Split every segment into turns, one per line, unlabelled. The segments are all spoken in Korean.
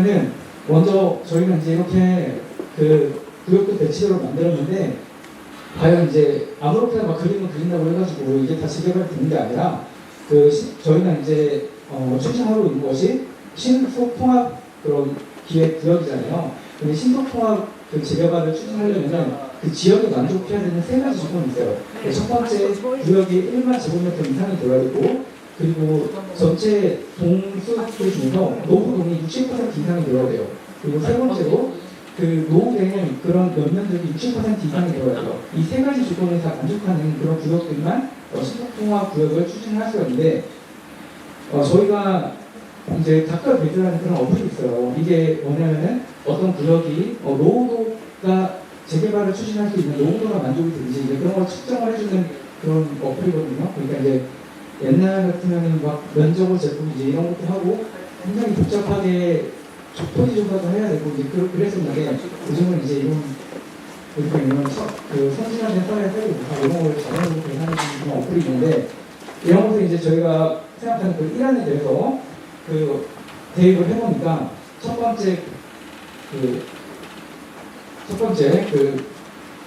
는 먼저 저희가 이제 이렇게 그 구역도 배치도록 만들었는데 과연 이제 아무렇게나 막 그림을 그린다고 해가지고 이게 다 재개발이 되는 게 아니라 저희가 이제 추진하고 있는 것이 신속통합 그런 기획 구역이잖아요. 근데 신속통합 그 재개발을 추진하려면 그 지역에 만족해야 되는 세 가지 조건이 있어요. 첫 번째, 구역이 1만 제곱미터 이상이 되어야 되고, 그리고 전체 동수도 중에서 노후동이 60% 이상이 되어야 돼요. 그리고 세 번째로 그 노후된 그런 면면적이 60% 이상이 되어야 돼요. 이 세 가지 조건을 다 만족하는 그런 구역들만 신속통합 구역을 추진할 수가 있는데, 저희가 이제 닥터 배드라는 그런 어플이 있어요. 이게 뭐냐면은 어떤 구역이 노후도가 재개발을 추진할 수 있는 노후도가 만족이 되는지 이제 그런 걸 측정을 해주는 그런 어플이거든요. 그러니까 이제 옛날 같으면 막 면적을 재고 이제 이런 것도 하고 굉장히 복잡하게 토지 조사도 해야 되고 이제 그랬었는데 요즘은 이제 이런 그 선진화된 사회에 살고 이런 걸 자동으로 계산해 주는 그런 어플이 있는데 이런 것을 이제 저희가 생각하는 그 일환에 대해서 그 대입을 해보니까 첫 번째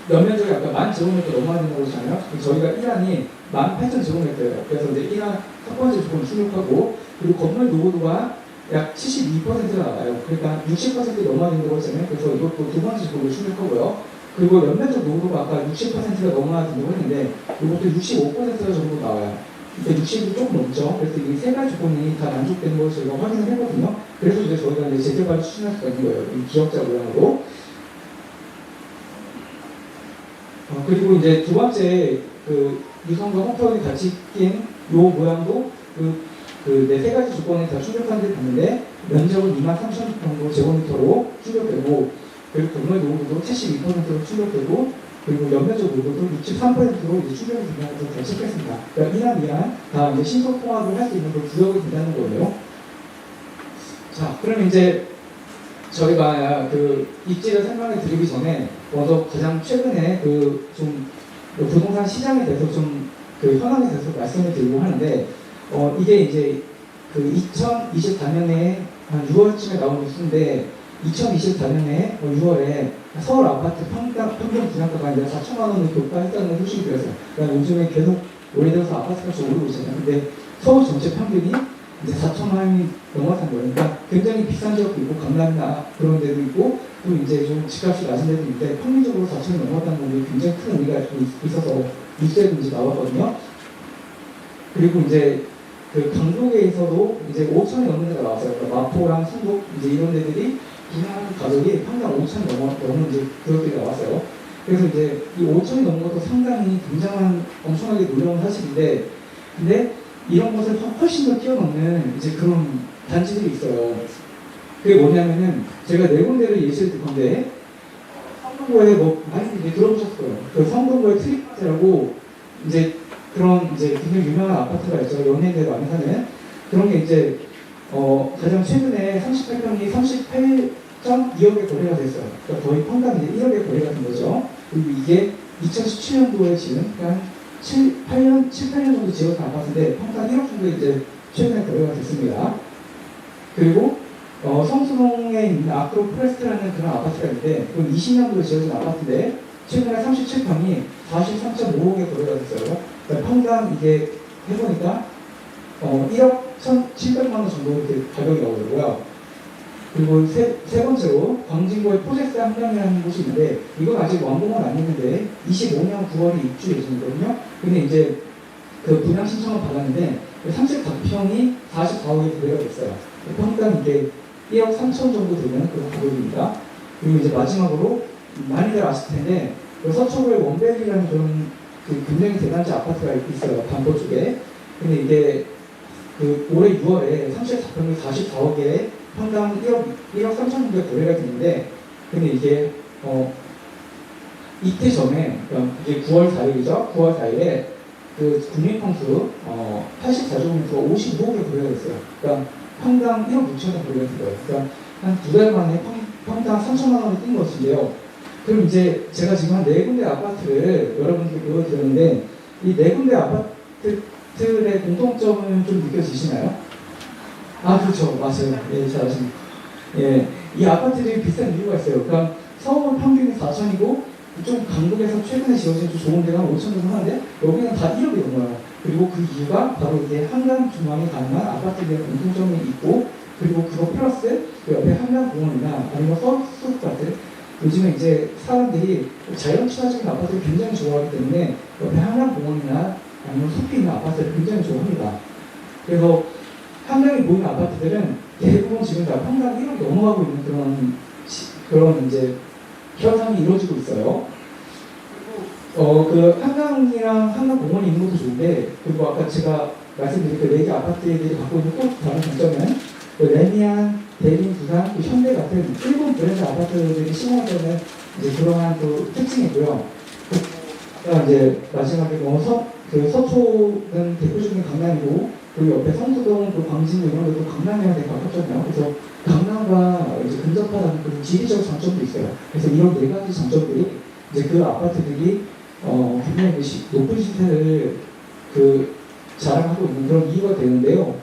연면적이 아까 10,000제곱미터 넘어야 된다고 했잖아요. 저희가 1안이 18,000제곱미터예요. 그래서 이제 1안 첫 번째 조건을 출력하고 그리고 건물 노후도가 약 72%가 나와요. 그러니까 60% 넘어야 된다고 했잖아요. 그래서 이것도 두 번째 조건을 출력하고요. 그리고 연면적 노후도가 아까 60%가 넘어야 된다고 했는데 이것도 65% 정도 나와요. 그러니까 60이 조금 넘죠. 그래서 이 세 가지 조건이 다 만족되는 걸 저희가 확인을 했거든요. 그래서 이제 저희가 이제 재개발을 추진할 수가 있는 거예요. 이 기억자 모양으로. 그리고 이제 두 번째 그 유성과 홈터운이 같이 낀 요 모양도 네 세 가지 조건에 다 출력한 데 봤는데 면적은 23,000 정도 제곱미터로 출력되고 그리고 건물 노후도도 72%로 출력되고 그리고 연면적 노후도도 63%로 이제 출력이 된다는 것을 다 체크했습니다. 그러니까 1안, 2안 다 이제 신속 통합을 할 수 있는 그 구역이 된다는 거예요. 자, 그럼 이제 저희가 그 입지를 설명해 드리기 전에 먼저 가장 최근에 좀 부동산 시장에 대해서 좀 그 현황에 대해서 말씀을 드리고 하는데 이게 이제 그 2024년에 한 6월쯤에 나온 뉴스인데 2024년에 6월에 서울 아파트 평균 분양가가 이제 4천만 원을 돌파했다는 소식이 들었어요. 그러니까 요즘에 계속 오래돼서 아파트 값이 오르고 있잖아요. 근데 서울 전체 평균이 이제 4천만 원이 넘어선 거예요. 그러니까 굉장히 비싼 지역도 있고 강남이나 그런 데도 있고 또 이제 좀 집값이 낮은 데도 있는데 평균적으로 4천이 넘어갔다는 건 굉장히 큰 의미가 있어서 뉴스에도 이제 나왔거든요. 그리고 이제 그 강북에서도 이제 5천이 넘는 데가 나왔어요. 그러니까 마포랑 순곡 이제 이런 데들이 분양하는 가격이 평당 5천이 넘는 이제 그것들이 나왔어요. 그래서 이제 이 5천이 넘는 것도 상당히 굉장한 엄청나게 놀라운 사실인데, 근데 이런 것을 훨씬 더 뛰어넘는 이제 그런 단지들이 있어요. 그게 뭐냐면은 제가 네 군데를 예시를 들 건데 성동구에 많이 이제 들어보셨을 거예요. 그 성동구의 트립라고 이제 그런 이제 굉장히 유명한 아파트가 있죠. 연예인들 많이 사는 그런 게 이제 가장 최근에 38평이 38.2억에 거래가 됐어요. 그러니까 거의 평당 이제 1억에 거래가 된 거죠. 그리고 이게 2017년도에 지은 그러니까 7, 8년 정도 지어진 아파트인데 평당 1억 정도 이제 최근에 거래가 됐습니다. 그리고 성수동에 있는 아크로프레스트라는 그런 아파트가 있는데 그건 20년도에 지어진 아파트인데 최근에 37평이 43.5억에 거래가 됐어요. 그러니까 평당 이게 해보니까 1억 1,700만 원 정도 이렇게 가격이 나오더라고요. 그리고 세 번째로 광진구의 포제스 한강이라는 곳이 있는데 이건 아직 완공은 아니는데 25년 9월에 입주 예정이거든요. 근데 이제 그 분양 신청을 받았는데 34평이 44억에 거래가 됐어요. 평당 이게 1억 3천 정도 되는 그런 가격입니다. 그리고 이제 마지막으로 많이들 아실 텐데 서초구의 원벨리라는 그런 굉장히 대단지 아파트가 있어요. 반포 쪽에. 근데 이게 올해 6월에 34평이 44억에 평당 1억 3천 정도에 거래가 됐는데 근데 이게 이틀 전에 그러니까 이게 9월 4일이죠. 9월 4일에 그 국민평수 84제곱미터가 55억에 거래가 됐어요. 그러니까 평당 1억 6천에 거래가 된 거예요. 그러니까 한 두 달 만에 평당 3천만 원이 뛴 것인데요. 그럼 이제 제가 지금 한 네 군데 아파트를 여러분께 보여드렸는데 이 네 군데 아파트들의 공통점은 좀 느껴지시나요? 아, 그렇죠. 맞아요. 예, 잘하십니다. 예, 이 아파트들이 비싼 이유가 있어요. 그러니까 서울 평균이 4천이고 좀 강북에서 최근에 지어진 좀 좋은 데가 5천 정도 하는데 여기는 다 1억이 넘어요. 그리고 그 이유가 바로 이게 한강 중앙에 가능한 아파트들의 공통점이 있고 그리고 그거 플러스 그 옆에 한강공원이나 아니면 서울숲 같은 요즘에 이제 사람들이 자연 친화적인 아파트를 굉장히 좋아하기 때문에 옆에 한강공원이나 아니면 숲이 있는 아파트를 굉장히 좋아합니다. 그래서 한강이 보이는 아파트들은 대부분 지금 다 평당 1억 넘어가고 있는 그런 이제 현상이 이루어지고 있어요. 그 한강이랑 한강공원이 있는 것도 좋은데 그리고 아까 제가 말씀드린 그 4개 아파트들이 갖고 있는 또 다른 장점은 그 레미안, 대림, 부산, 그 현대 같은 일본 브랜드 아파트들이 시공되는 이제 그러한 또 특징이 있고요. 아까 이제 마지막에 그 서초는 대표적인 강남이고 그리고 옆에 성수동, 그 광진 이런 데도 강남이랑 되게 가깝잖아요. 그래서 강남과 이제 근접하다는 그런 지리적 장점도 있어요. 그래서 이런 4가지 장점들이 이제 그 아파트들이 굉장히 높은 시세를 자랑하고 있는 그런 이유가 되는데요.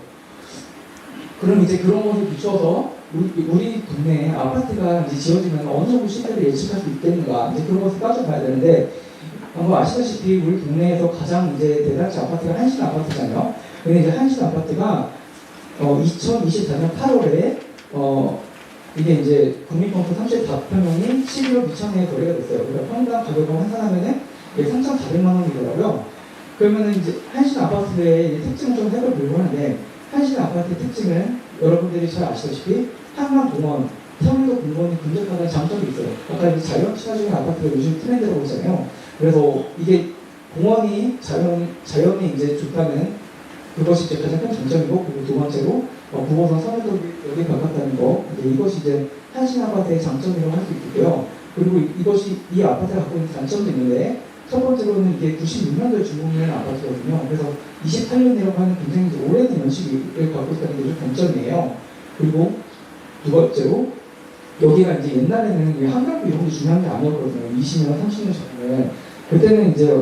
그럼 이제 그런 것을 비추어서 우리 동네에 아파트가 이제 지어지면 어느 정도 시세를 예측할 수 있겠는가 이제 그런 것을 따져봐야 되는데 뭐 아시다시피 우리 동네에서 가장 이제 대단지 아파트가 한신 아파트잖아요. 근데 이제 한신 아파트가 2024년 8월에 이게 이제 국민평수 34평형이 11억 2천에 거래가 됐어요. 그러니까 평당 가격을 환산하면은 3,400만 원이더라고요. 그러면은 이제 한신 아파트의 특징을 좀 해보려고 하는데 한신 아파트의 특징은 여러분들이 잘 아시다시피 한강공원, 서울도 공원이 근접하다는 장점이 있어요. 아까 이제 자연 친화적인 아파트가 요즘 트렌드라고 했잖아요. 그래서 이게 공원이 자연이 이제 좋다는 그것이 이제 가장 큰 장점이고 그리고 두 번째로 9호선 서울역에 가깝다는 거 이것이 이제 한신 아파트의 장점이라고 할 수 있고요. 그리고 이 아파트가 갖고 있는 단점도 있는데 첫 번째로는 이게 96년도에 준공된 아파트거든요. 그래서 28년이라고 하는 굉장히 오래된 연식을 갖고 있다는 게 좀 단점이에요. 그리고 두 번째로 여기가 이제 옛날에는 한강뷰 이런 게 중요한 게 아니었거든요. 20년, 30년 전에. 그때는 이제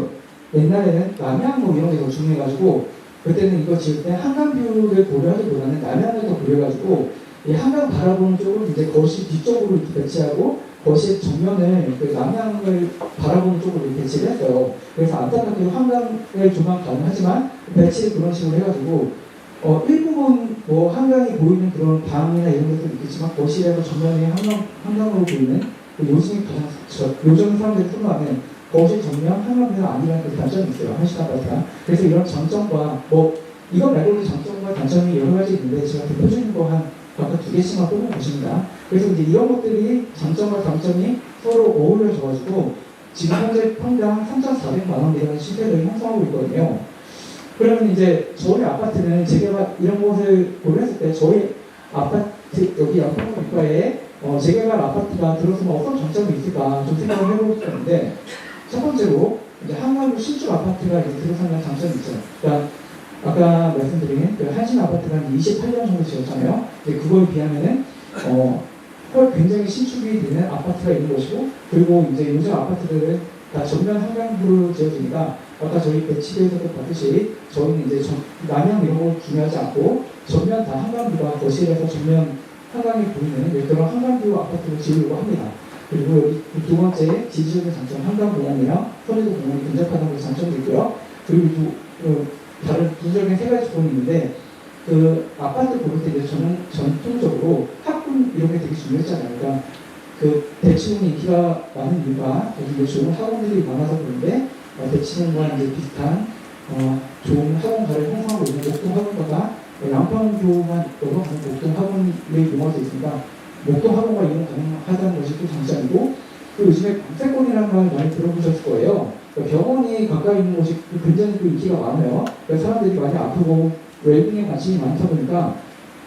옛날에는 남양 뭐 이런 게 더 중요해가지고 그때는 이거 지을 때 한강뷰를 고려하기보다는 남양을 더 고려해가지고 이 한강 바라보는 쪽을 이제 거실 뒤쪽으로 이렇게 배치하고 거실 정면을 그 남양을 바라보는 쪽으로 이렇게 배치를 했어요. 그래서 안타깝게도 한강을 조망 가능하지만 배치를 그런 식으로 해가지고 일부분 뭐 한강이 보이는 그런 방이나 이런 것도 있겠지만 거실에서 정면에 한강으로 보이는 요즘 사람들이 선호하는 거실 정면 한강뷰는 아니라는 그 단점이 있어요. 한신 아파트가. 그래서 이런 장점과 이건 말고도 장점과 단점이 여러 가지 있는데 제가 대표적인 거 한 각각 2개씩만 뽑아보십니다. 그래서 이제 이런 것들이 장점과 단점이 서로 어우러져가지고 지금 현재 평당 3,400만 원이라는 시세를 형성하고 있거든요. 그러면 이제 저희 아파트는 재개발 이런 것을 고려했을 때 저희 아파트 여기 양평구과에 재개발 아파트가 들어서면 어떤 장점이 있을까 좀 생각을 해보고 싶었는데 첫 번째로 이제 한강구 신축 아파트가 이제 들어서는 장점이 있죠. 그러니까 아까 말씀드린 그 한신 아파트가 28년 정도 지었잖아요. 근데 그거에 비하면은 굉장히 신축이 되는 아파트가 있는 것이고 그리고 이제 요즘 아파트들은 다 전면 한강뷰로 지어지니까 아까 저희 배치대에서도 봤듯이 저희는 이제 남양 이런 거 중요하지 않고 전면 다 한강뷰가 거실에서 전면 한강이 보이는 그런 한강뷰 아파트를 지으려고 합니다. 그리고 여기 두 번째 지지적인 장점 한강공원이랑 서울도 공원이 근접하다는 장점도 있고요. 그리고 다른 부적인 3가지 조건이 있는데 그 아파트 고를 때 이제 저는 전통적으로 학군 이런 게 되게 중요했잖아요. 그러니까 그 대치동이 인기가 많은 이유가 여기 좋은 학원들이 많아서 그런데 대치동과 이제 비슷한 좋은 학원가를 형성하고 있는 목동 학원가가 양평교만 넘어가는 목동 학원을 이용할 수 있으니까 목동 학원가 이용 가능하다는 것이 또 장점이고 또 요즘에 방세권이라는 말 많이 들어보셨을 거예요. 그러니까 병원이 가까이 있는 곳이 굉장히 또 인기가 많아요. 그래서 사람들이 많이 아프고 웰빙에 관심이 많다 보니까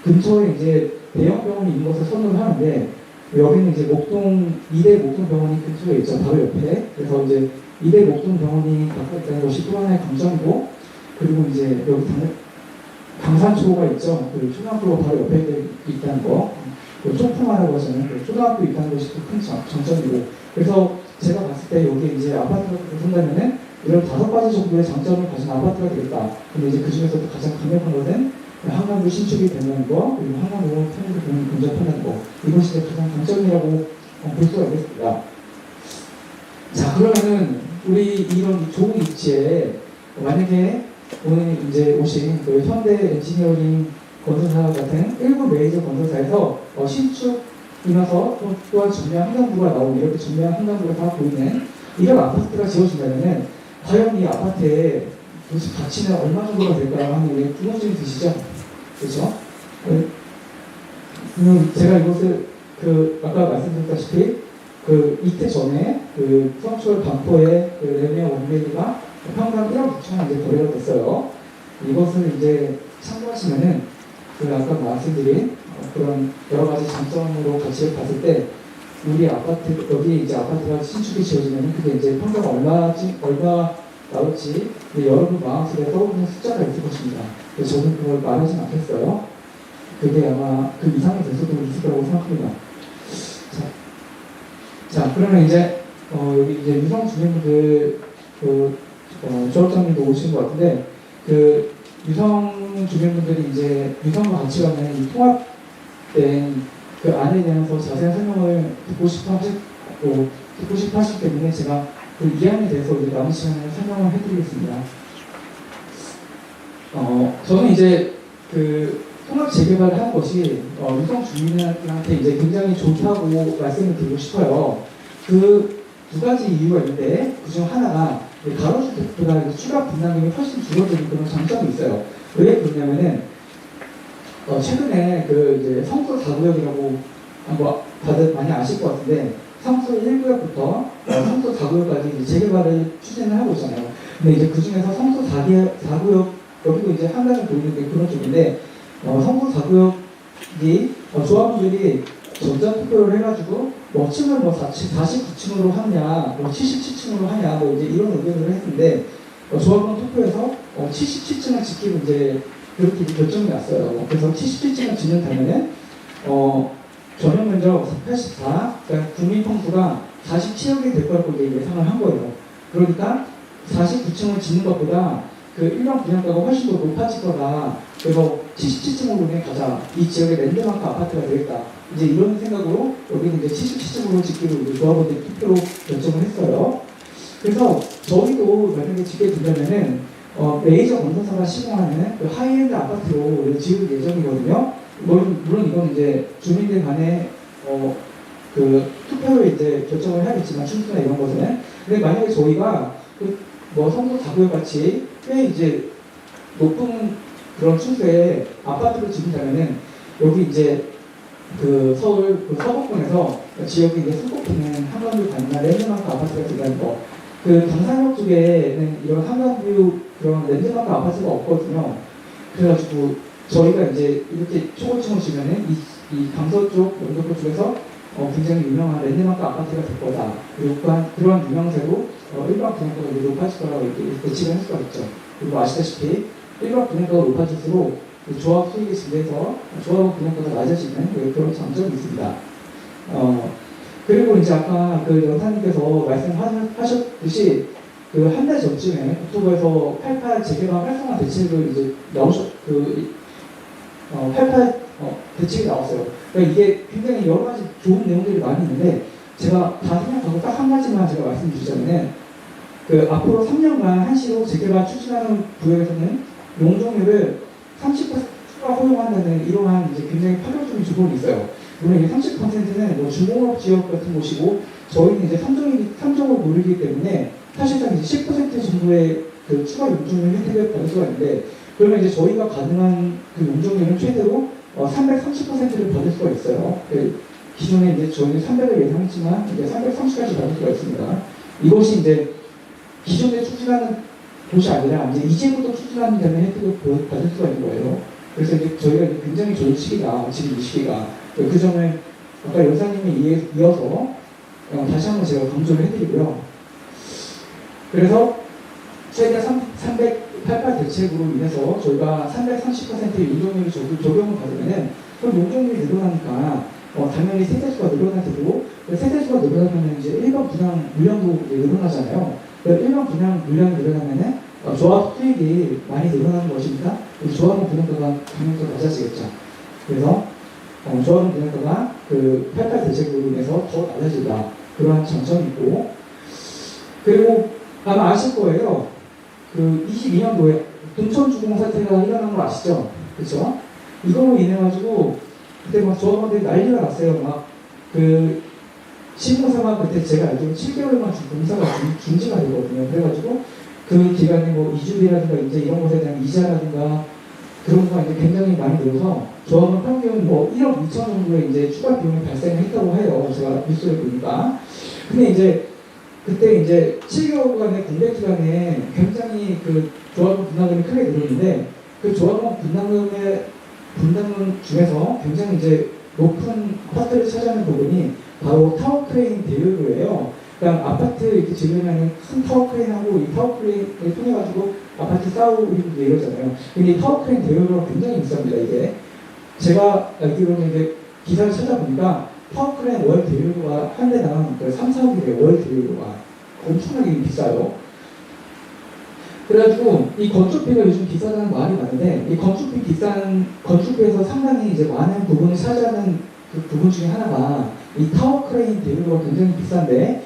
근처에 이제 대형 병원이 있는 것을 선호를 하는데 여기는 이제 이대 목동병원이 근처에 있죠. 바로 옆에. 그래서 이제 이대 목동병원이 가까이 있다는 것이 또 하나의 강점이고 그리고 이제 여기 강산초가 있죠. 그 초등학교가 바로 옆에 있다는 거. 초품화라고 하잖아요. 초등학교 있다는 것이 또 큰 장점이고. 그래서 제가 봤을 때 여기 이제 아파트가 들어선다면은 이런 5가지 정도의 장점을 가진 아파트가 되겠다. 근데 이제 그 중에서도 가장 강력한 것은 한강도 신축이 되는 거, 그리고 한강도 편의도 되는 근접하는 거, 이것이 가장 장점이라고 볼 수가 있겠습니다. 자, 그러면은 우리 이런 좋은 위치에 만약에 오늘 이제 오신 그 현대 엔지니어링 건설사 같은 일부 메이저 건설사에서 신축이면서 또한 전면 한강부가 나오고 이렇게 전면 한강부가 다 보이는 이런 아파트가 지어진다면은 과연 이 아파트의 도시 가치는 얼마 정도가 될까 하는 게 궁금증이 드시죠? 그렇죠? 제가 이것을 아까 말씀드렸다시피 이때 전에 성철 반포의 레미안 원베이가 평당 1억 6천 원 이제 거래가 됐어요. 이것을 이제 참고하시면은 아까 말씀드린 그런 여러 가지 장점으로 같이 봤을 때 우리 아파트 여기 이제 아파트가 신축이 지어지면 그게 이제 평당 얼마 나올지 여러분 마음속에 떠오르는 숫자가 있을 것입니다. 저는 그걸 말하진 않겠어요. 그게 아마 그 이상의 될 수도 있을 거라고 생각합니다. 자, 그러면 이제 여기 이제 유성 주민분들 조합장님도 오신 것 같은데 유성 주민분들이 이제 유성과 같이 가면 이 통합된 그 안에 대해서 자세한 설명을 듣고 싶어 하시기 때문에 제가 그 이안에 대해서 이제 남은 시간에 설명을 해드리겠습니다. 저는 이제 통합 재개발을 한 것이 유성 주민한테 이제 굉장히 좋다고 말씀을 드리고 싶어요. 그 두 가지 이유가 있는데 그중 하나가 가로주택보다 추가 분담금이 훨씬 줄어드는 그런 장점이 있어요. 왜 그러냐면은 최근에 이제 성수 4구역이라고 다들 많이 아실 것 같은데 성수 1구역부터 성수 4구역까지 재개발을 추진을 하고 있잖아요. 근데 이제 그 중에서 성수 4구역 여기도 이제 한강이 보이는데 그런 쪽인데 성수 4구역이 조합원들이 전자 투표를 해가지고 층을 49층으로 하냐, 77층으로 하냐, 이제 이런 의견을 했는데 조합원 투표에서 77층을 짓기로 이제 그렇게 결정이 났어요. 그래서 77층을 짓는다면은 전용 면적 84, 그러니까 국민 평수가 47억이 될 거라고 예상을 한 거예요. 그러니까 49층을 짓는 것보다 일반 분양가가 훨씬 더 높아질 거다. 그래서 77층으로 그냥 가자. 이 지역의 랜드마크 아파트가 되겠다. 이제 이런 생각으로 여기는 이제 77층으로 짓기로 조합원들이 투표로 결정을 했어요. 그래서 저희도 만약에 짓게 된다면은 메이저 건설사가 시공하는 하이엔드 아파트로 지을 예정이거든요. 물론 이건 이제 주민들 간에 투표로 이제 결정을 해야겠지만 층수나 이런 것은. 근데 만약에 저희가 성수 4구역 같이 꽤 이제 높은 그런 층수의 아파트를 짓는다면은 여기 이제 서울 서구권에서 지역이 이제 손꼽히는 한강뷰 가능한 랜드마크 아파트가 들어가는 거. 강산역 쪽에는 이런 한강뷰 그런 랜드마크 아파트가 없거든요. 그래가지고 저희가 이제 이렇게 초고층을 지면은 이 강서 쪽, 영등포 쪽에서 굉장히 유명한 랜드마크 아파트가 될 거다. 그리고 그런 유명세로 일반 분양가가 높아질 거라고 이렇게 예측을 할 수가 있죠. 그리고 아시다시피 일반 분양가가 높아질수록 조합 수익이 증대해서 조합 분양가가 낮아지는 그런 장점이 있습니다. 그리고 이제 아까 여사님께서 말씀하셨듯이 한 달 전쯤에 국토부에서 88 재개발 활성화 대책을 이제 88 대책이 나왔어요. 그러니까 이게 굉장히 여러 가지 좋은 내용들이 많이 있는데 제가 다 생각하고 딱 한 가지만 제가 말씀드리자면은 앞으로 3년간 한시로 재개발 추진하는 구역에서는 용적률을 30% 추가 허용한다는 이러한 이제 굉장히 파격적인 조건이 있어요. 물론 이게 30%는 중공업 지역 같은 곳이고 저희는 이제 3종으로 몰리기 때문에 사실상 이제 10% 정도의 추가 용적률 혜택을 받을 수가 있는데 그러면 이제 저희가 가능한 용적률은 최대로 330%를 받을 수가 있어요. 기존에 이제 저희는 300을 예상했지만 이제 330까지 받을 수가 있습니다. 이것이 이제 기존에 추진하는 곳이 아니라 이제부터 추진하는 데는 혜택을 받을 수가 있는 거예요. 그래서 이제 저희가 이제 굉장히 좋은 시기다, 지금 이 시기가. 그 점을 아까 여사님이 이어서 다시 한번 제가 강조를 해드리고요. 그래서 최대 388 대책으로 인해서 저희가 330%의 용적률을 적용을 받으면은 그럼 용적률이 늘어나니까 당연히 세대수가 늘어날 테고 세대수가 늘어나면 이제 일반 분양 물량도 늘어나잖아요. 일반 분양 물량이 늘어나면은 조합 수익이 많이 늘어나는 것이니까 조합원 분양가가 당연히 더 낮아지겠죠. 그래서 조합원 분양가가 그 88 대책으로 인해서 더 낮아진다. 그러한 장점이 있고, 그리고 아마 아실 거예요. 그 22년도에 둔촌주공 사태가 일어난 거 아시죠? 그렇죠? 이걸로 인해 가지고 그때 막 조합원들이 난리가 났어요. 막 그 시공사가 그때 제가 알기로 7개월만 공사가 중지가 되거든요. 그래가지고 그 기간에 뭐 이주비라든가 이제 이런 것에 대한 이자라든가 그런 거가 이제 굉장히 많이 들어서 조합원 평균 뭐 1억 2천 정도의 이제 추가 비용이 발생했다고 해요. 제가 뉴스를 보니까. 근데 이제 그때 이제 7개월간의 공백 기간에 굉장히 그 조합원 분담금이 크게 늘었는데 그 조합원 분담금 중에서 굉장히 이제 높은 아파트를 차지하는 부분이 바로 타워 크레인 대여료예요. 그러니까 아파트 이렇게 지으면 큰 타워 크레인하고 이 타워 크레인을 통해 가지고 아파트 쌓고 이러잖아요. 근데 이 타워 크레인 대여료가 굉장히 비쌉니다. 이게 제가 알기로는 이제 기사를 찾아보니까 타워 크레인 월 대여료가 한 대당 3, 4억이래요. 월 대여료가 엄청나게 비싸요. 그래가지고 이 건축비가 요즘 비싸다는 말이 많은데 이 건축비에서 상당히 이제 많은 부분을 차지하는 그 부분 중에 하나가 이 타워 크레인 대여료가 굉장히 비싼데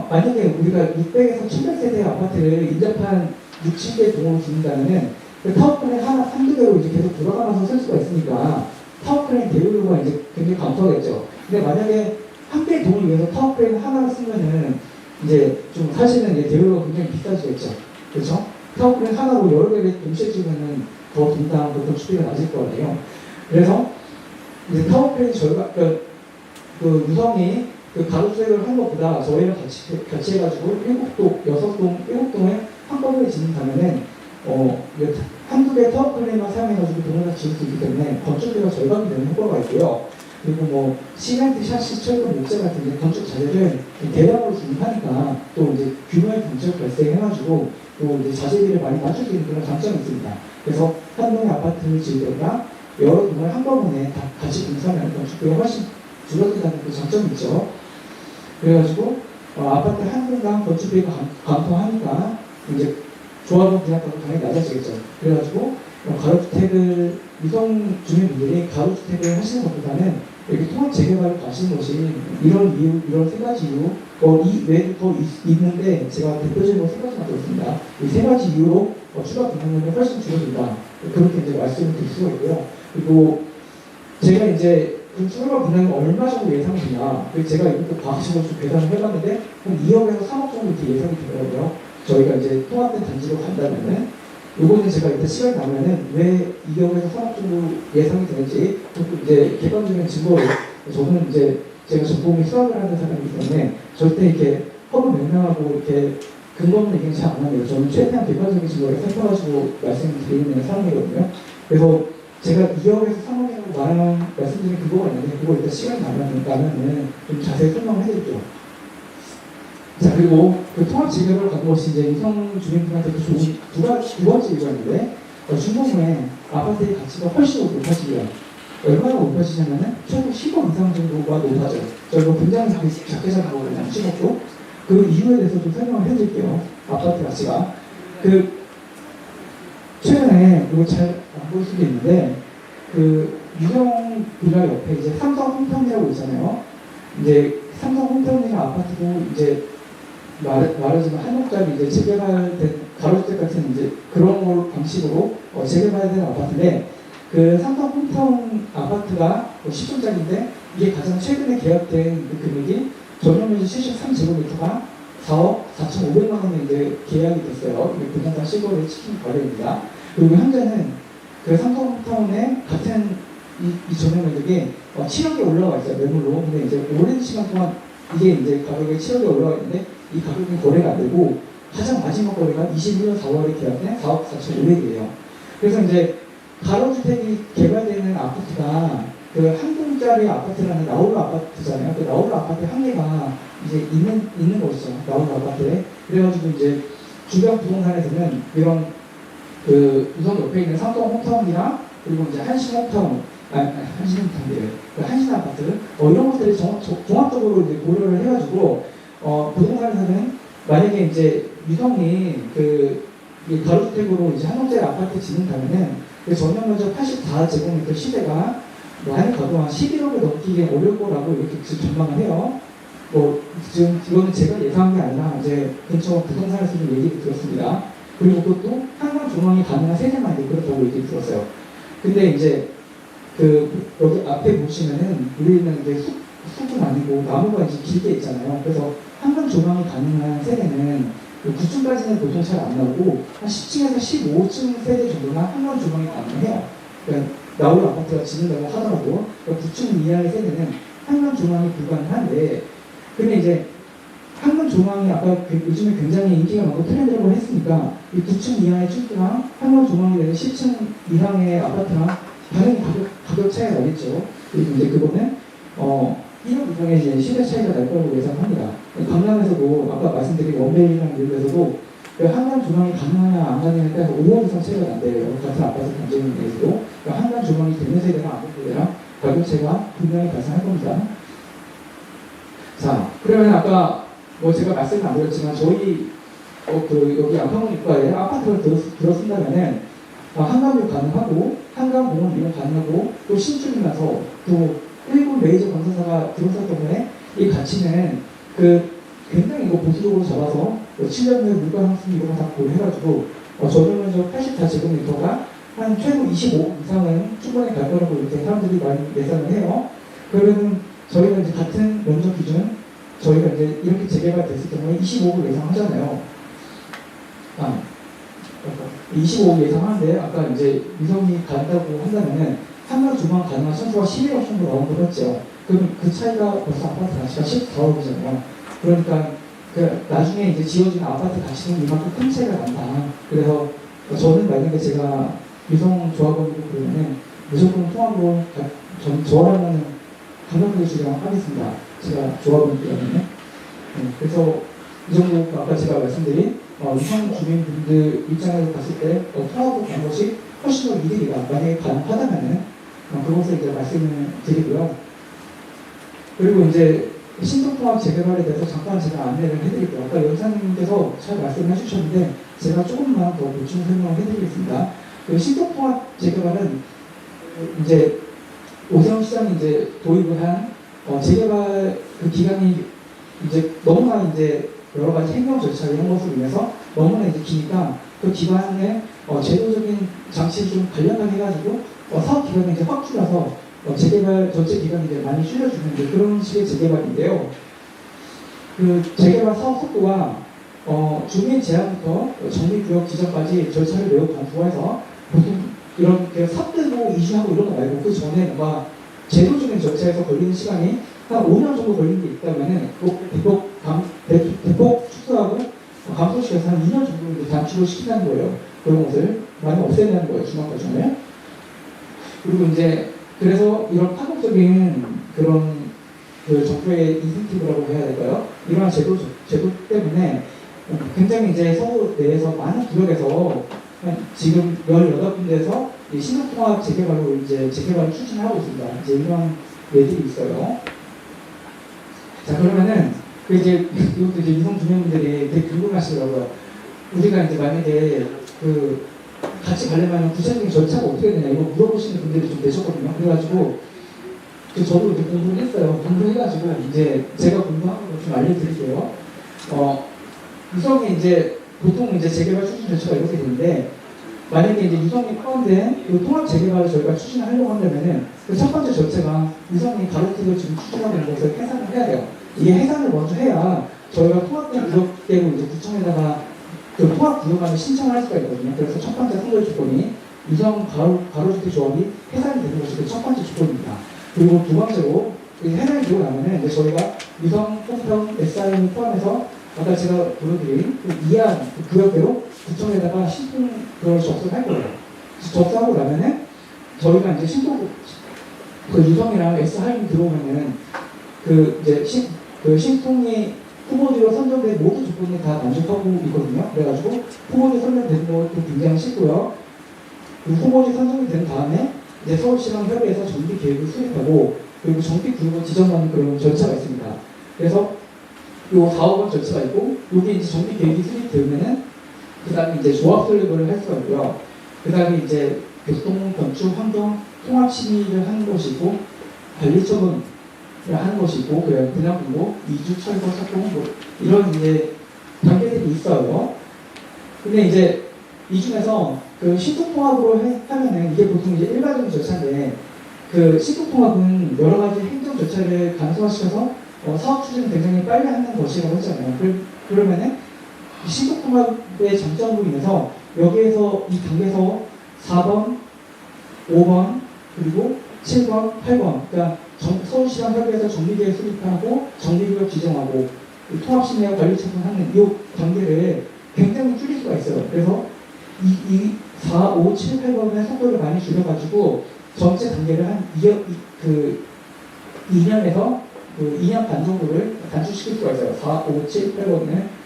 만약에 우리가 600에서 700세대 아파트를 인접한 6, 7개 동으로 짓는다면은 그 타워 크레인 한두 개로 이제 계속 돌아가면서 쓸 수가 있으니까 타워 크레인 대여료가 이제 굉장히 감소하겠죠. 근데 만약에 한 개의 동을 위해서 타워 크레인 하나를 쓰면은 이제 좀 사실은 이제 대여료가 굉장히 비싸지겠죠. 그렇죠? 타워 크레인 하나로 여러 개를 동시에 찍으면은 더 분당, 더 건축비가 낮을 거예요. 그래서 이제 타워 크레인 그 유성이 그 가로수색을 한 것보다 저희랑 같이 해가지고 7동, 7동을 한꺼번에 짓는다면은 한두 개 타워 크레인만 사용해가지고 동을 다 지을 수 있기 때문에 건축비가 절감이 되는 효과가 있고요. 그리고 뭐 시멘트, 샤시, 철근, 목재 같은 이제 건축 자재를 대량으로 주문하니까 또 이제 규모의 문제가 발생해가지고 또 이제 자재비를 많이 낮출 수 있는 그런 장점이 있습니다. 그래서 한 동의 아파트를 지으거나 여러 동을 한꺼번에 다 같이 공사하면 건축비가 훨씬 줄어든다는 그 장점이 있죠. 그래가지고 아파트 한 동당 건축비가 감소하니까 이제 조합원 분양가도 당연히 낮아지겠죠. 그래가지고 가로주택을 유성 주민분들이 가로주택을 하시는 것보다는 이렇게 통합 재개발을 가시는 것이 이런 이유, 이런 세 가지 이유, 이 외에도 더 있는데 제가 대표적으로 세 가지만 들었습니다. 이 세 가지 이유로 추가 분양률이 훨씬 줄어든다. 그렇게 이제 말씀을 드릴 수가 있고요. 그리고 제가 이제 그 추가 분양이 얼마 정도 예상되냐, 제가 이것도 과학적으로 좀 계산을 해봤는데 한 2억에서 3억 정도 이렇게 예상이 되더라고요. 저희가 이제 통합된 단지로 간다면은. 요거는 제가 이따 시간이 나면은 왜 2억에서 3억 정도 예상이 되는지 이제 객관적인 증거로 저는 이제 제가 전공이 수학을 하는 사람이기 때문에 절대 이렇게 허무맹랑하고 이렇게 근거 없는 얘기는 잘 안 합니다. 저는 최대한 객관적인 증거를 살펴가지고 말씀을 드리는 사람이거든요. 그래서 제가 2억에서 3억이라고 말씀드린 그거가 있는데 그거 이따 시간이 나면은 좀 자세히 설명을 해드릴게요. 자, 그리고 그 통합 재개발을 가는 것이 이제 유성 주민들한테 좋은 두 번째 이유가 있는데, 중동 후에 아파트의 가치가 훨씬 높아지고요. 얼마나 높아지냐면은 최소 10억 이상 정도가 높아져요. 저희가 굉장히 작게 잡고 10억도 그 이유에 대해서 좀 설명을 해드릴게요. 아파트 가치가. 최근에 이거 잘 안 보일 수도 있는데, 유성 빌라 옆에 이제 삼성 홈타운이라고 있잖아요. 이제 삼성 홈타운이나 아파트도 이제 말하자면 한옥짜리 이제 재개발된 가로주택 같은 이제 그런 걸 방식으로 재개발된 아파트인데 그 삼성 홈타운 아파트가 10층짜리인데 이게 가장 최근에 계약된 그 금액이 전용면적 73제곱미터가 4억 4,500만 원에 이제 계약이 됐어요. 이게 부동산 시골의 치킨 가격입니다. 그리고 현재는 그 삼성 홈타운의 같은 이 전용면적이 7억에 올라와 있어요. 매물로. 근데 이제 오랜 시간 동안 이게 이제 가격이 7억에 올라와 있는데 이 가격이 거래가 안 되고 가장 마지막 거래가 21년 4월에 계약된 4억 4,500이에요. 그래서 이제 가로주택이 개발되는 아파트가 그 한 동짜리 아파트라는 나홀로 아파트잖아요. 그 나홀로 아파트 한 개가 이제 있는 것이죠. 나홀로 아파트에. 그래가지고 이제 주변 부동산에서는 이런 그 유성 옆에 있는 삼성 홈타운이랑 그리고 이제 한신 홈타운, 한신 홈타운이에요. 그 한신 아파트 이런 것들을 종합적으로 이제 고려를 해가지고 부동산에서는 만약에 이제 유성이 그 가로주택으로 이제 한옥짜리 아파트 짓는다면은 전용 면적 84제곱미터 시대가 많이 가도 한 11억을 넘기기 어려울 거라고 이렇게 전망을 해요. 지금 이거는 제가 예상한 게 아니라 이제 근처 부동산에서 좀 얘기를 들었습니다. 그리고 그것도 한강 조망이 가능한 세대만 그렇다고 얘기 들었어요. 근데 이제 여기 앞에 보시면은 우리는 이제 숲은 아니고 나무가 이제 길게 있잖아요. 그래서 한강 조망이 가능한 세대는 9층까지는 보통 잘 안 나오고 한 10층에서 15층 세대 정도가 한강 조망이 가능해요. 그러니까 나홀 아파트가 짓는다고 하더라도 9층 이하의 세대는 한강 조망이 불가능한데, 근데 이제 한강 조망이 아까 요즘에 굉장히 인기가 많고 트렌드라고 했으니까 이 9층 이하의 층수랑 한강 조망이 되는 10층 이상의 아파트랑 당연히 가격 차이가 나겠죠. 그리고 이제 그거는 1억 이상의 이제 시대 차이가 날 거라고 예상합니다. 강남에서도 아까 말씀드린 원베이랑 미국에서도 한강 조망이 가능하냐 안 가능하냐에 따라서 5억 이상 차이가 난대요. 같은 아파트 경쟁 내에서도 한강 조망이 되는 세대랑 안 되는 세대랑 가격 차이가 분명히 발생할 겁니다. 자, 그러면 아까 제가 말씀을 안 드렸지만 저희 여기 안평원입과에 아파트를 들어쓴다면은 한강뷰 가능하고 한강공원 이용 가능하고 또 신축이라서 또 일본 메이저 건설사가 들어섰기 때문에 이 가치는 굉장히 이거 보수적으로 잡아서 7년 후에 물가 상승 이런 거 다 고려해가지고 전용면적 84제곱미터가 한 최고 25 이상은 충분히 갈 거라고 이렇게 사람들이 많이 예상을 해요. 그러면 저희가 이제 같은 면적 기준 저희가 이제 이렇게 재개발 됐을 경우에 25를 예상하잖아요. 25억 예상하는데 아까 이제 위성이 간다고 한다면은 한강 조망 가능한 천수가 11억 정도 나온 거였죠. 그럼 그 차이가 벌써 아파트 가치가 14억이잖아요. 그러니까 나중에 이제 지어진 아파트 가치는 이만큼 큰 차이가 난다. 그래서 저는 만약에 제가 위성 조합원이고 그러면은 무조건 통합으로 저라면 강력하게 주장하겠습니다. 제가 조합원이라면. 그래서 이 정도 아까 제가 말씀드린 위성 주민분들 입장에서 봤을 때 통합으로 가는 것이 훨씬 더 이득이다. 만약에 가능하다면은 그것을 이제 말씀을 드리고요. 그리고 이제 신속통합 재개발에 대해서 잠깐 제가 안내를 해드릴게요. 아까 연사님께서 잘 말씀을 해주셨는데 제가 조금만 더 보충 설명을 해드리겠습니다. 신속통합 재개발은 이제 오세훈 시장이 이제 도입을 한 재개발 기간이 이제 너무나 이제 여러 가지 행정 절차 이런 것으로 인해서 너무나 이제 기니까 그 기반에 제도적인 장치를 좀 간략하게 해가지고 사업 기간이 이제 확 줄여서 재개발 전체 기간이 이제 많이 줄여주는 그런 식의 재개발인데요. 재개발 사업 속도가 주민 제한부터 정비구역 지정까지 절차를 매우 간소화해서 보통 이렇게 삽들고 이주하고 이런 거 말고 그 전에 뭔가 제도적인 절차에서 걸리는 시간이 한 5년 정도 걸리는 게 있다면은 대폭 축소하고 감소시켜서 한 2년 정도 단축을 시킨다는 거예요. 그런 것을 많이 없애는 거예요. 중간 과정을. 그리고 이제 그래서 이런 파격적인 그런 정부의 인센티브라고 해야 될까요? 이러한 제도 때문에 굉장히 이제 서울 내에서 많은 구역에서 지금 18군데에서 신속통합 재개발로 이제 재개발을 추진하고 있습니다. 이제 이런 예들이 있어요. 자, 그러면은 이제 이것도 이제 이성 주민분들이 되게 궁금하시더라고요. 우리가 이제 만약에 같이 가려면 구체적인 절차가 어떻게 되냐 이거 물어보시는 분들이 좀 계셨거든요. 그래가지고 저도 이제 공부를 했어요. 공부해가지고 이제 제가 공부한 거 좀 알려드릴게요. 유성이 이제 보통 이제 재개발 추진 절차가 이렇게 되는데 만약에 이제 유성이 포함된 통합 재개발을 저희가 추진하려고 한다면은 첫 번째 절차가 유성이 가로택을 지금 추진하고 있는 것을 해산을 해야 돼요. 이게 해산을 먼저 해야 저희가 통합된 구역대로 이제 구청에다가 통합 구역안을 신청을 할 수가 있거든요. 그래서 첫 번째 선거 조건이 유성 가로주택 조합이 해산이 되는 것이 첫 번째 조건입니다. 그리고 두 번째로 해산이 되고 나면은 이제 저희가 유성, 홍평, SI를 포함해서 아까 제가 보여드린 이해한 구역대로 구청에다가 신통 그걸 접수할 거예요. 접수하고 나면은 저희가 이제 신통 유성이랑 SI이 들어오면은 이제 신통이 후보지로 선정된 모든 조건이 다 만족하고 있거든요. 그래가지고 후보지 선정된 것도 굉장히 쉽고요. 후보지 선정이 된 다음에 이제 서울시랑 협의해서 정비 계획을 수립하고 그리고 정비 구역을 지정하는 그런 절차가 있습니다. 그래서 요 4억 절차가 있고 여기 이제 정비 계획이 수립되면은 그 다음에 이제 조합 설립을 할 수가 있고요. 그 다음에 이제 교통, 건축, 환경, 통합 심의를 하는 것이 있고 관리 처분을 하는 것이 있고 그래야 분양 공고, 이주 철거, 착공 뭐 이런 이제 단계들이 있어요. 근데 이제 이 중에서 그 신속통합으로 하면은 이게 보통 이제 일반적인 절차인데 그 신속통합은 여러 가지 행정 절차를 간소화시켜서 사업 추진을 굉장히 빨리 하는 것이라고 했잖아요. 그러면은 신속통합의 장점으로 인해서 여기에서 이 단계에서 4번, 5번, 그리고 7번, 8번, 그러니까 서울시랑 협의해서 정비계획 수립하고 정비구역 지정하고 통합심의와 관리처분하는 이 단계를 굉장히 줄일 수가 있어요. 그래서 이 4, 5, 7, 8번의 속도를 많이 줄여가지고 전체 단계를 한 2년에서 2년 반 정도를 단축시킬 수가 있어요. 4, 5, 7, 8번은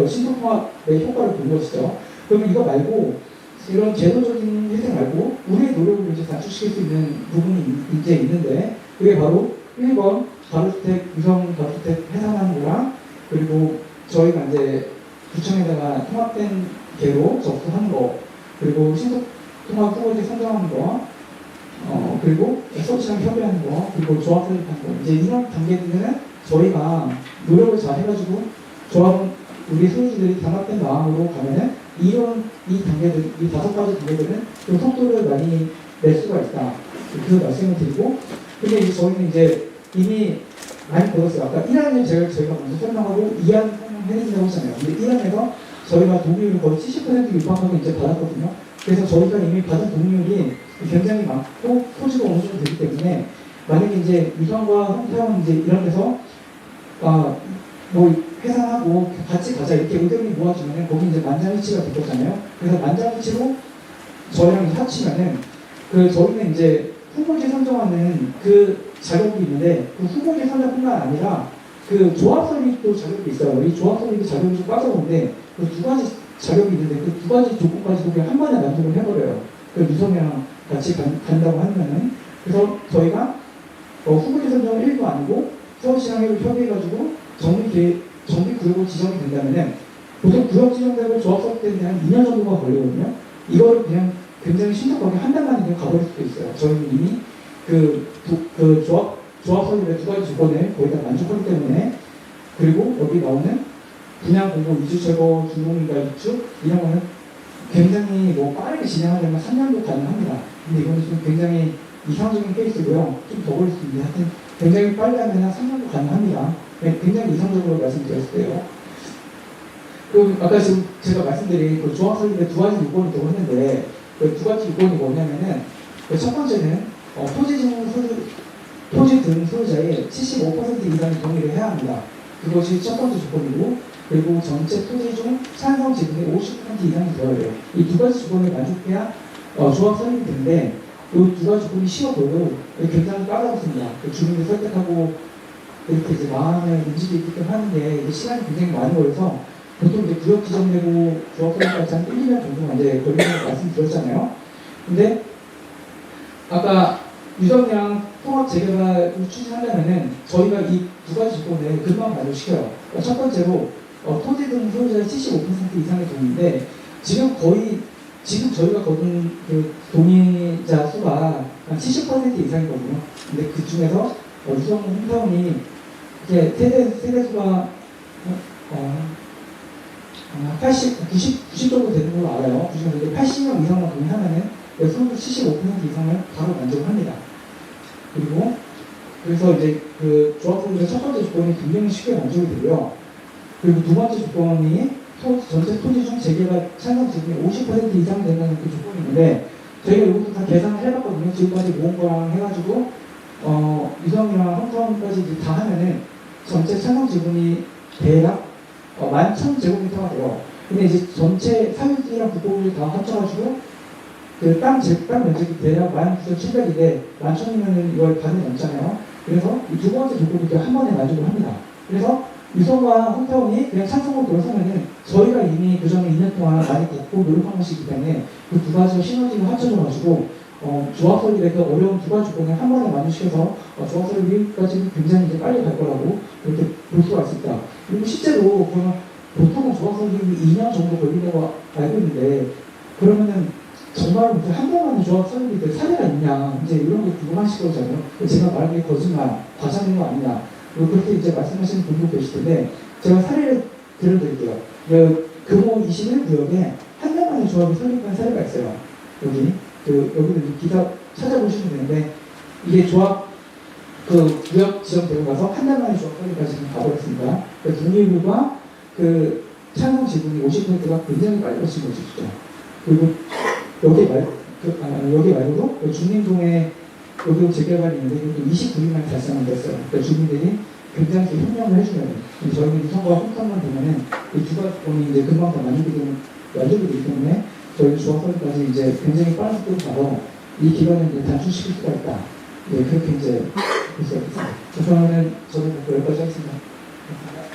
신속통합의 효과를 본 것이죠. 그러면 이거 말고 이런 제도적인 혜택 말고 우리의 노력을 이제 단축시킬 수 있는 부분이 이제 있는데 그게 바로 1번 가로주택, 유성 가로주택 해산하는 거랑 그리고 저희가 이제 구청에다가 통합된 개로 접수하는 거 그리고 신속통합 후보지 선정하는 거 그리고 서울시랑 협의하는 거 그리고 조합 설립하는 거 이제 이런 단계들은 저희가 노력을 잘 해가지고 조합은 우리 소유주들이 단합된 마음으로 가면은 이 단계들, 이 5가지 단계들은 좀 속도를 많이 낼 수가 있다. 그 말씀을 드리고, 근데 이제 저희는 이제 이미 많이 배웠어요. 아까 1학년 저희가 먼저 설명하고 2학년 설명해드린다고 했잖아요. 근데 1학년에서 저희가 동의율을 거의 70% 육박하고 이제 받았거든요. 그래서 저희가 이미 받은 동의율이 굉장히 많고 토지가 어느 정도 되기 때문에 만약에 이제 유성과 홍태원 이제 이런 데서 뭐 회상하고 같이 가자 이렇게 의견이 모아지면 거기 이제 만장일치가 될 거잖아요. 그래서 만장일치로 저희랑 합치면은 저희는 이제 후보지 선정하는 그 자격이 있는데 그 후보지 선정뿐만 아니라 그 조합 설립도 자격이 있어요. 이 조합 설립이 자격이 좀 빠져오는데 그 2가지 자격이 있는데 그 2가지 조건까지도 그냥 한 번에 만족을 해버려요. 그 유성이랑 같이 간다고 하면은 그래서 저희가 후보지 선정은 1도 아니고 서울시랑 협의해가지고 정비구역으로 지정이 된다면은 보통 구역 지정되고 조합 설립되는 데한 2년 정도가 걸리거든요. 이거를 그냥 굉장히 신속하게 한 달 만에 그냥 가버릴 수도 있어요. 저희는 이미 조합 설립의 2가지 조건을 거의 다 만족하기 때문에 그리고 여기 나오는 분양 공고, 이주 철거, 중공인가 입주 이런 거는 굉장히 뭐 빠르게 진행하려면 3년도 가능합니다. 근데 이거는 좀 굉장히 이상적인 케이스고요. 좀 더 걸릴 수 있는데 하여튼 굉장히 빨리 하면 한 3년도 가능합니다. 굉장히 이상적으로 말씀드렸어요. 그리고 아까 지금 제가 말씀드린 그 조합 설립의 2가지 요건이 있다고 했는데 그 2가지 요건이 뭐냐면은 첫 번째는 토지 등 소유자의 75% 이상의 동의를 해야 합니다. 그것이 첫 번째 조건이고 그리고 전체 토지 중 찬성 지분의 50% 이상이 되어야 돼요. 이 2가지 조건을 만족해야 조합 설립이 되는데 이 2가지 조건이 쉬워 보여도 굉장히 까다롭습니다. 주민을 설득하고 이렇게 이제 마음의 움직이기 하는 게 시간이 굉장히 많이 걸려서 보통 이제 구역 지정되고 조합 설립까지 한 1, 2년 정도가 이제 걸리는 걸 말씀드렸잖아요. 근데 아까 유성이랑 통합 재개발을 추진하려면은 저희가 이 2가지 조건을 금방 만족시켜요. 그러니까 첫 번째로 토지 등 소유자의 75% 이상의 동의인데 지금 저희가 거둔 그 동의자 수가 한 70% 이상이거든요. 근데 그 중에서 유성 홍타운이 이제 세대 수가 90 정도 되는 걸로 알아요. 그중에서 이제 80명 이상만 동의하면은 소유주 75% 이상을 바로 만족을 합니다. 그래서 이제 그 조합 설립의 첫 번째 조건이 굉장히 쉽게 만족이 되고요. 그리고 2번째 조건이 전체 토지 중 재개발 찬성 지분이 50% 이상 된다는 그 조건이 있는데 저희가 이것도 다 계산을 해봤거든요. 지금까지 모은 거랑 해가지고 유성이랑 홍성까지 다 하면은 전체 찬성 지분이 대략 11,000제곱미터가 돼요. 근데 이제 전체 사유지랑 국보를 다 합쳐가지고 그 땅 면적이 대략 19,700인데 11,000이면은 이걸 반이 넘잖아요. 그래서 이 2번째 조건도 한 번에 만족을 합니다. 그래서 유성과 홍타운이 그냥 찬성으로 들어서면은 저희가 이미 그 전에 2년 동안 많이 걷고 노력한 것이기 때문에 그 2가지가 시너지가 합쳐져가지고 조합 설립의 그 어려운 2가지 조건을 한 번에 만족시켜서 조합 설립까지 굉장히 이제 빨리 갈 거라고 그렇게 볼 수가 있습니다. 그리고 실제로 보통은 조합 설립이 2년 정도 걸린다고 알고 있는데 그러면은 정말 한 번만 그 사례가 있냐, 이제 이런 거 궁금하실 거잖아요. 제가 말한 게 거짓말, 과장인 거 아니냐, 그렇게 이제 말씀하시는 분도 계실 텐데, 제가 사례를 들어드릴게요. 금호 21구역에 한나만의 조합이 설립한 사례가 있어요. 여기는 기사 찾아보시면 되는데, 이게 조합, 그 구역 지정되고 가서 한나만의 조합 설립까지 지금 가버렸습니다. 그 동의율과 그 찬성 지분이 50%가 굉장히 빨라진 것이죠. 그리고 여기 말고도 중림동에 여기 재개발이 있는데 이것도 29일만 달성이 됐어요. 그러니까 주민들이 굉장히 협력을 해주면 저희는 유성과 홍성만 보면은 이 두 가지권이 이제 금방 다 완료되기 때문에 저희 조합설까지 이제 굉장히 빠른 속도로 가서 이 기간을 이제 단축시킬 수가 있다. 네, 그렇게 이제 볼 수 있습니다. 그러면 저는 여기까지 하겠습니다.